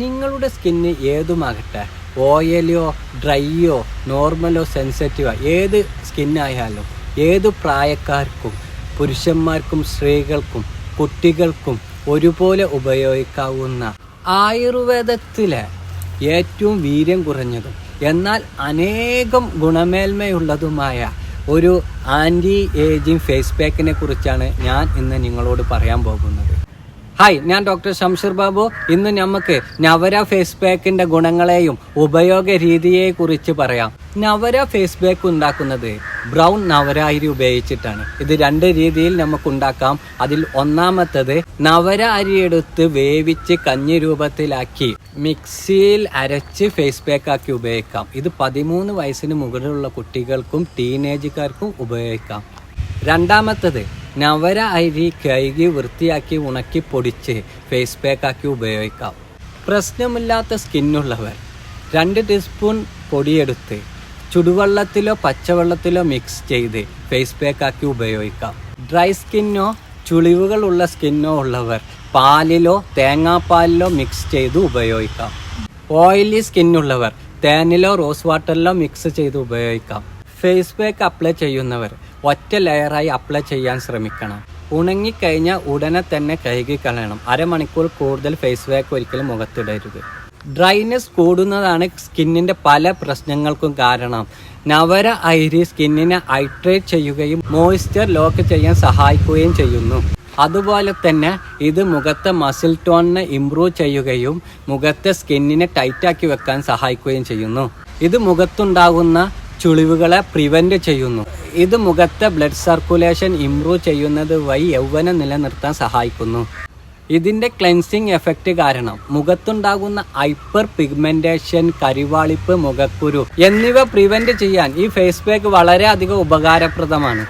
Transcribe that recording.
നിങ്ങളുടെ സ്കിന്ന് ഏതുമാകട്ടെ, ഓയിലോ ഡ്രൈയോ നോർമലോ സെൻസിറ്റീവോ ഏത് സ്കിന്നായാലും ഏതു പ്രായക്കാർക്കും പുരുഷന്മാർക്കും സ്ത്രീകൾക്കും കുട്ടികൾക്കും ഒരുപോലെ ഉപയോഗിക്കാവുന്ന ആയുർവേദത്തിലെ ഏറ്റവും വീര്യം കുറഞ്ഞതും എന്നാൽ അനേകം ഗുണമേന്മയുള്ളതുമായ ഒരു ആൻറ്റി ഏജിങ് ഫേസ് പാക്കിനെ കുറിച്ചാണ് ഞാൻ ഇന്ന് നിങ്ങളോട് പറയാൻ പോകുന്നത്. ഹായ്, ഞാൻ ഡോക്ടർ ശംഷീർ ബാബു. ഇന്ന് നമുക്ക് നവര ഫേസ് പാക്കിൻ്റെ ഗുണങ്ങളെയും ഉപയോഗ രീതിയെക്കുറിച്ച് പറയാം. നവര ഫേസ് പാക്ക് ഉണ്ടാക്കുന്നത് ബ്രൗൺ നവര അരി ഉപയോഗിച്ചിട്ടാണ്. ഇത് രണ്ട് രീതിയിൽ നമുക്ക് ഉണ്ടാക്കാം. അതിൽ ഒന്നാമത്തത് നവര അരി എടുത്ത് വേവിച്ച് കഞ്ഞി രൂപത്തിലാക്കി മിക്സിയിൽ അരച്ച് ഫേസ് പാക്കാക്കി ഉപയോഗിക്കാം. ഇത് 13 വയസ്സിന് മുകളിലുള്ള കുട്ടികൾക്കും ടീനേജുകാർക്കും ഉപയോഗിക്കാം. രണ്ടാമത്തത് നവര അരി കഴുകി വൃത്തിയാക്കി ഉണക്കി പൊടിച്ച് ഫേസ് പാക്കാക്കി ഉപയോഗിക്കാം. പ്രശ്നമില്ലാത്ത സ്കിന്നുള്ളവർ 2 ടീസ്പൂൺ പൊടിയെടുത്ത് ചുടുവെള്ളത്തിലോ പച്ചവെള്ളത്തിലോ മിക്സ് ചെയ്ത് ഫേസ് പാക്കാക്കി ഉപയോഗിക്കാം. ഡ്രൈ സ്കിന്നോ ചുളിവുകളുള്ള സ്കിന്നോ ഉള്ളവർ പാലിലോ തേങ്ങാപ്പാലിലോ മിക്സ് ചെയ്ത് ഉപയോഗിക്കാം. ഓയിലി സ്കിന്നുള്ളവർ തേനിലോ റോസ് വാട്ടറിലോ മിക്സ് ചെയ്ത് ഉപയോഗിക്കാം. ഫേസ് പാക്ക് അപ്ലൈ ചെയ്യുന്നവർ ഒറ്റ ലെയറായി അപ്ലൈ ചെയ്യാൻ ശ്രമിക്കണം. ഉണങ്ങിക്കഴിഞ്ഞാൽ ഉടനെ തന്നെ കഴുകി കളയണം. അരമണിക്കൂർ കൂടുതൽ ഫേസ് പാക്ക് ഒരിക്കലും മുഖത്തിടരുത്. ഡ്രൈനെസ് കൂടുന്നതാണ് സ്കിന്നിൻ്റെ പല പ്രശ്നങ്ങൾക്കും കാരണം. നവര അരി സ്കിന്നിനെ ഹൈഡ്രേറ്റ് ചെയ്യുകയും മോയ്സ്ചർ ലോക്ക് ചെയ്യാൻ സഹായിക്കുകയും ചെയ്യുന്നു. അതുപോലെ തന്നെ ഇത് മുഖത്തെ മസിൽ ടോണിനെ ഇംപ്രൂവ് ചെയ്യുകയും മുഖത്തെ സ്കിന്നിനെ ടൈറ്റാക്കി വെക്കാൻ സഹായിക്കുകയും ചെയ്യുന്നു. ഇത് മുഖത്തുണ്ടാകുന്ന ചുളിവുകളെ പ്രിവെൻറ്റ് ചെയ്യുന്നു. ഇത് മുഖത്തെ ബ്ലഡ് സർക്കുലേഷൻ ഇംപ്രൂവ് ചെയ്യുന്നത് വഴി യൗവനം നിലനിർത്താൻ സഹായിക്കുന്നു. ഇതിൻ്റെ ക്ലെൻസിങ് എഫക്റ്റ് കാരണം മുഖത്തുണ്ടാകുന്ന ഹൈപ്പർ പിഗ്മെൻറ്റേഷൻ, കരിവാളിപ്പ്, മുഖക്കുരു എന്നിവ പ്രിവെൻറ്റ് ചെയ്യാൻ ഈ ഫേസ് പാക്ക് വളരെയധികം ഉപകാരപ്രദമാണ്.